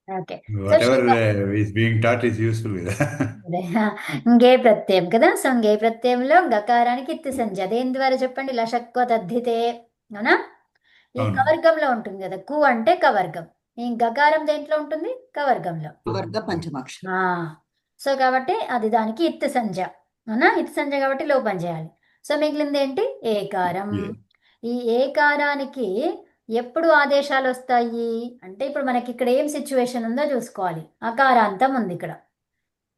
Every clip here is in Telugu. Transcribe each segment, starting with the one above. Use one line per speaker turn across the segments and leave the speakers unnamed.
Okay. So
whatever
Shiva
is being taught is useful కదా.
అదే. ఇంగే ప్రత్యయం కదా. సో ఇంగే ప్రత్యయంలో గకారానికి ఇత్తి సంజ్ఞ దేని ద్వారా చెప్పండి, లషక్వ తద్ధితే. అవునా. ఈ
అవును.
కవర్గంలో ఉంటుంది కదా, కు అంటే కవర్గం. ఈ గకారం దేంట్లో ఉంటుంది, కవర్గంలో.
వర్గ పంచమాక్షరం.
ఆ సో కాబట్టి అది దానికి ఇత్తు సంజ్ఞ. అవునా, ఇత్తు సంజ్ఞ కాబట్టి లోపం చేయాలి. సో మిగిలింది ఏంటి, ఏకారం.
ఏ.
ఈ ఏకారానికి ఎప్పుడు ఆదేశాలు వస్తాయి అంటే, ఇప్పుడు మనకి ఇక్కడ ఏం సిచ్యువేషన్ ఉందో చూసుకోవాలి. అకారాంతం ఉంది ఇక్కడ.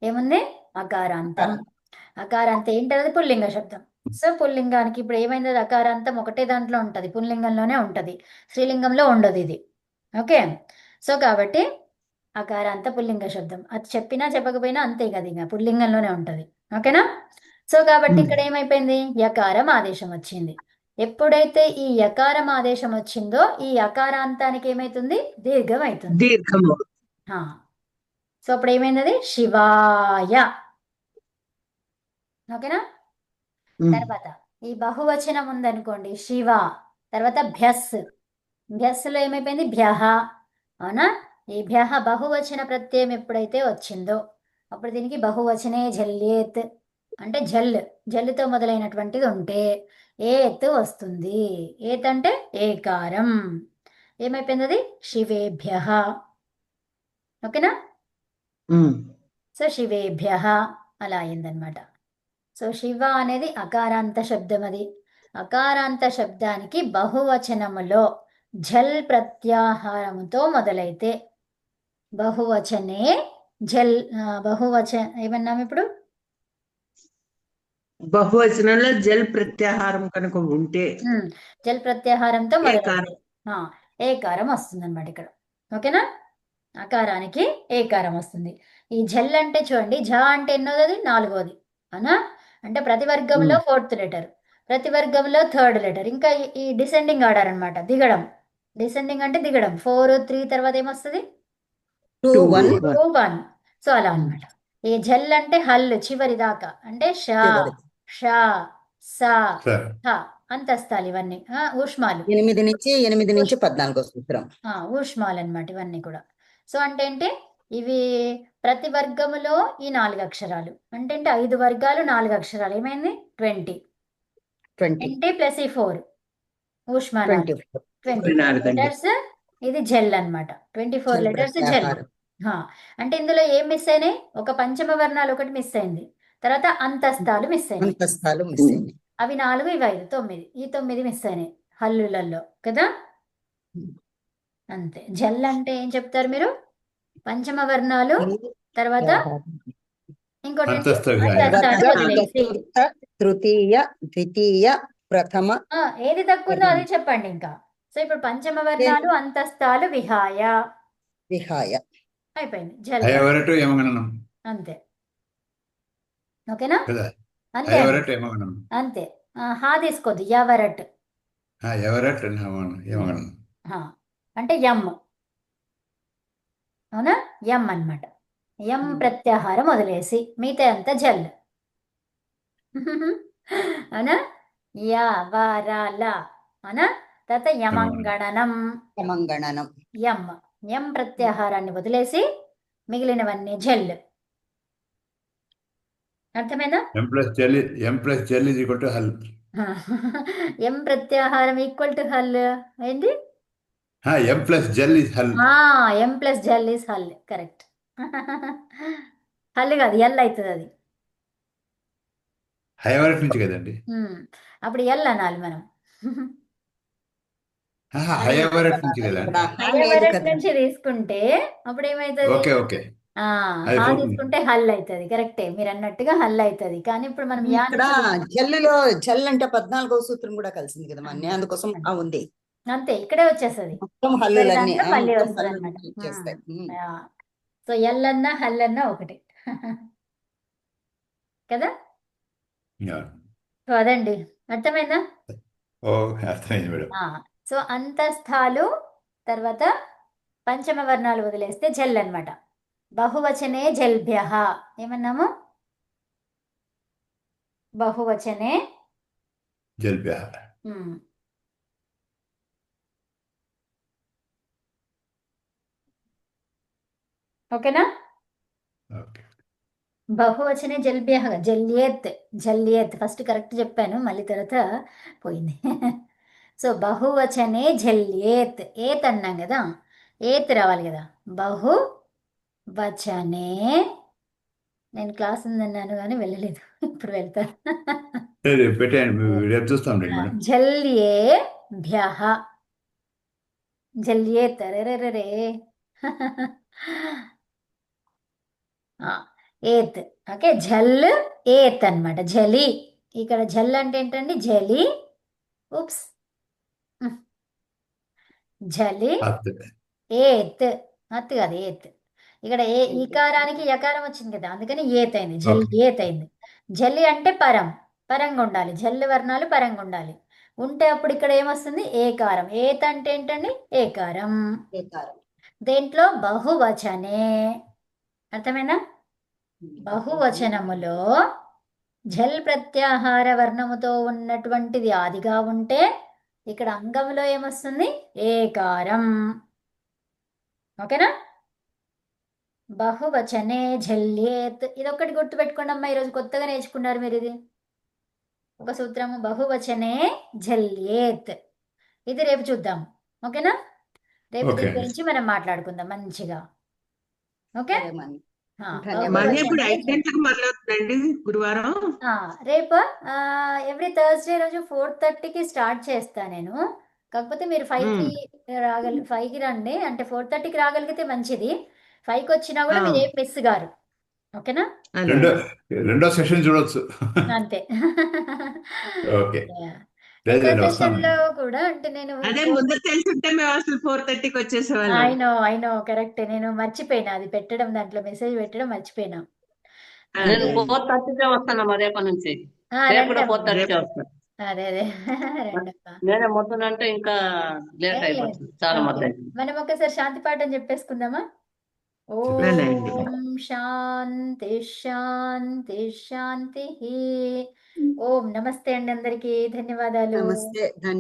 ఏముంది, అకారాంతం. అకారాంతం ఏంటది, పుల్లింగ శబ్దం. సో పుల్లింగానికి ఇప్పుడు ఏమైంది, అది అకారాంతం ఒకటే దాంట్లో ఉంటుంది, పుల్లింగంలోనే ఉంటుంది, స్త్రీలింగంలో ఉండదు ఇది. ఓకే. సో కాబట్టి అకారాంత పుల్లింగ శబ్దం, అది చెప్పినా చెప్పకపోయినా అంతే కదా, ఇంకా పుల్లింగంలోనే ఉంటుంది. ఓకేనా. సో కాబట్టి ఇక్కడ ఏమైపోయింది, యకారం ఆదేశం వచ్చింది. ఎప్పుడైతే ఈ యకారం ఆదేశం వచ్చిందో ఈ అకారాంతానికి ఏమైతుంది, దీర్ఘం అవుతుంది.
దీర్ఘము.
సో అప్పుడు ఏమైంది, అది శివాయ. ఓకేనా. తర్వాత ఈ బహువచనం ఉందనుకోండి, శివ, తర్వాత భ్యస్. భ్యస్సులో ఏమైపోయింది, భ్యహ. అవునా. ఈ భ్యహ బహువచన ప్రత్యయం ఎప్పుడైతే వచ్చిందో అప్పుడు దీనికి బహువచనే జల్యేత్ అంటే జల్, జల్లుతో మొదలైనటువంటిది ఉంటే ఏత్ వస్తుంది. ఏత్ అంటే ఏకారం. ఏమైపోయింది, అది శివేభ్య. ఓకేనా. సో శివేభ్య అలా అయిందనమాట. సో శివ అనేది అకారాంత శబ్దం. అది అకారాంత శబ్దానికి బహువచనములో ఝల్ ప్రత్యాహారముతో మొదలైతే బహువచనే ఝల్. ఏమన్నాము ఇప్పుడు,
బహువచనంలో జల్ ప్రత్యాహారం కనుక ఉంటే
జల్ ప్రత్యాహారంతో
ఏకారం.
మొదలైతే ఏకారం వస్తుంది అనమాట ఇక్కడ. ఓకేనా. అకారానికి ఏకారం వస్తుంది. ఈ ఝల్ అంటే చూడండి, ఝ అంటే ఎన్నోది, అది నాలుగోది. అవునా. అంటే ప్రతి వర్గంలో ఫోర్త్ లెటర్, ప్రతి వర్గంలో థర్డ్ లెటర్. ఇంకా ఈ డిసెండింగ్ ఆర్డర్ అనమాట, దిగడం. డిసెండింగ్ అంటే దిగడం, 4 3 తర్వాత ఏమొస్తుంది,
2 1
2 1. సో అలా అనమాట. ఈ ఝల్ అంటే హల్ చివరి దాకా, అంటే ష ష స
సార్
థ అంతస్తాలు ఇవన్నీ ఊష్మాలు.
8 నుంచి 14 సూత్రం.
ఊష్మాలు అనమాట ఇవన్నీ కూడా. సో అంటే ఏంటి, ఇవి ప్రతి వర్గములో ఈ 4 అక్షరాలు. అంటే 5 వర్గాలు 4 అక్షరాలు ఏమైంది, 20. 20 ప్లస్ ఈ 4 ఊష్మానాలు, 24 లెటర్స్. ఇది జెల్ అనమాట, 24 లెటర్స్ జెల్. అంటే ఇందులో ఏం మిస్ అయినాయి, ఒక పంచమ వర్ణాలు ఒకటి మిస్ అయింది, తర్వాత అంతస్తాలు మిస్ అయినాయి. అవి 4 ఇవి 5 9, ఈ 9 మిస్ అయినాయి హల్లులలో కదా. అంతే. జల్ అంటే ఏం చెప్తారు మీరు, పంచమ వర్ణాలు, తర్వాత ఇంకోటి ఏంటి,
అంతస్తు విహాయ.
అంతస్తాలు వదిలేసి.
తృతీయ ద్వితీయ ప్రథమ
ఏది తక్కువ ఉందో అది చెప్పండి ఇంకా. సో ఇప్పుడు పంచమ వర్ణాలు అంతస్తాలు విహాయ
విహాయ
అయిపోయింది, జల్.
హయవరటు యమగణనం
అంతే. ఓకేనా.
కదా.
అంతే అండి.
హయవరటు యమగణనం.
అంతే. హా తీసుకోద్దు, యవరట్.
ఎవరట్ యమగణనం.
అంటే యమ్. అవునా, యమ్ అన్నమాట. యమ్ ప్రత్యాహారం వదిలేసి మిగతా అంతా జల్. అవునా. యవరాల. అవునా. తర్వాత యమంగణనం.
యమంగణనం.
యమ్. యమ్ ప్రత్యాహారాన్ని వదిలేసి మిగిలినవన్నీ జల్. అర్థమైందా.
M+L is equal to హల్.
ఎం ప్రత్యాహారం ఈక్వల్ టు హల్ ఏంది,
M+L is హల్.
ఎం ప్లస్ జల్ ఈస్ హల్, కరెక్ట్. హల్ కాదు, ఎల్ అవుతుంది అది.
హయవరట్ నుంచి కదండి.
అప్పుడు ఎల్ అనాలి మనం.
హయవరట్ నుంచి కదా అండి.
హయవరట్ నుంచి తీసుకుంటే అప్పుడు ఏమవుతుంది,
ఓకే ఓకే. అది
హా
పోతుంది.
తీసుకుంటే హల్ అవుతుంది, కరెక్టే మీరు అన్నట్టుగా హల్ అవుతుంది. కానీ ఇప్పుడు మనం యా
ఇక్కడ జల్లులో జల్ అంటే 14వ సూత్రం కూడా కలిసింది కదా మన, అందుకోసం ఉంది.
అంతే, ఇక్కడే వచ్చేస్తుంది,
మొత్తం హల్లులన్నీ
మళ్ళీ
మొత్తం
వస్తుంది
హల్లులు
అనమాట.
వచ్చేస్తాయి.
సో ఎల్ అన్నా హల్ అన్నా ఒకటి కదా. సో అదండి, అర్థమైందా.
ఓ అర్థమైంది మేడం.
సో అంతస్థాలు తర్వాత పంచమ వర్ణాలు వదిలేస్తే జల్ అన్నమాట. బహువచనే జల్భ్య. ఏమన్నాము, బహువచనే
జల్భ్య.
ఓకేనా?
ఓకే.
బహువచనే జల్బ్యః జల్యేత్ జల్యేత్ ఫస్ట్ కరెక్ట్ చెప్పాను, మళ్ళీ తర్వాత పోయింది. సో బహువచనే జల్యేత్, ఏత్ అన్నాం కదా, ఏత్ రావాలి కదా. బహువచనే, నేను క్లాస్ ఉందన్నాను కానీ వెళ్ళలేదు, ఇప్పుడు వెళ్తా.
రేపు పెట్టేయండి, రేపు చూస్తాం రండి మేడం.
జల్యేభ్యః జల్యేత్ రే ఏత్. ఓకే, జల్ ఏత్ అన్నమాట. జలి, ఇక్కడ జల్ అంటే ఏంటండి? జలి. ఉప్స్, జలి
అత్.
ఏత్, అత్ కాదు ఏత్. ఇక్కడ ఈకారానికి యకారం వచ్చింది కదా, అందుకని ఏత్ అయింది, జల్
ఓకే.
ఏత్ అయింది. జలి అంటే పరంగా ఉండాలి, జల్లు వర్ణాలు పరంగా ఉండాలి. ఉంటే అప్పుడు ఇక్కడ ఏమొస్తుంది? ఏకారం. ఏత్ అంటే ఏంటండి? ఏకారం.
ఏకారం.
దేంట్లో? బహువచనే. అర్థమైనా? బహువచనములో ఝల్ ప్రత్యాహార వర్ణముతో ఉన్నటువంటిది ఆదిగా ఉంటే ఇక్కడ అంగంలో ఏమొస్తుంది? ఏకారం. ఓకేనా? బహువచనే ఝల్యేత్, ఇదొక్కటి గుర్తుపెట్టుకోండి అమ్మా, ఈరోజు కొత్తగా నేర్చుకున్నారు మీరు ఇది. ఒక సూత్రము, బహువచనే ఝల్యేత్. ఇది రేపు చూద్దాం. ఓకేనా? రేపు
ఓకే
దీని
అండి.
గురించి మనం మాట్లాడుకుందాం మంచిగా. ఓకే,
సరే మణి.
ఆ,
ధన్యవాదాలు.
మళ్ళీ ఇప్పుడు
బహువచనే
5 గంటలకు మొదలవుతుందండి గురువారం.
రేపు ఎవ్రీ థర్స్డే రోజు 4:30కి స్టార్ట్ చేస్తా నేను. కాకపోతే మీరు 5కి 5కి రండి, అంటే 4:30కి రాగలిగితే మంచిది. 5కి వచ్చినా కూడా మీరు ఏం మిస్ గారు. ఓకేనా?
అదే
రెండో సెషన్ చూడొచ్చు.
అంతే.
ఓకే.
Yeah.
లేదు
రెండో
లేదు, వస్తాం
సెషన్లో కూడా అంటే నేను
అదే ముందు తెలుసుంటే మేము అసలు 4:30కి వచ్చేసేవాళ్ళం.
ఐ నో కరెక్టే, నేను మర్చిపోయినా అది పెట్టడం, దాంట్లో మెసేజ్ పెట్టడం మర్చిపోయినా.
అదే.
నేను 4:30కే వస్తానమ్మా రేపటి నుంచి. రేపు కూడా
రండమ్మా.
4:30కే వస్తాను.
అదే రండమ్మా.
నేనే మొత్తం అంటే ఇంకా లేట్ అయిపోతుంది, చాలా మొత్తం అయిపోతుంది.
మనం ఒకసారి శాంతి పాఠం చెప్పేసుకుందామా?
వెళ్ళండి.
ఓం శాంతి శాంతి శాంతి. ఓం నమస్తే అండి అందరికీ, ధన్యవాదాలు.
నమస్తే. ధన్యవాదాలు.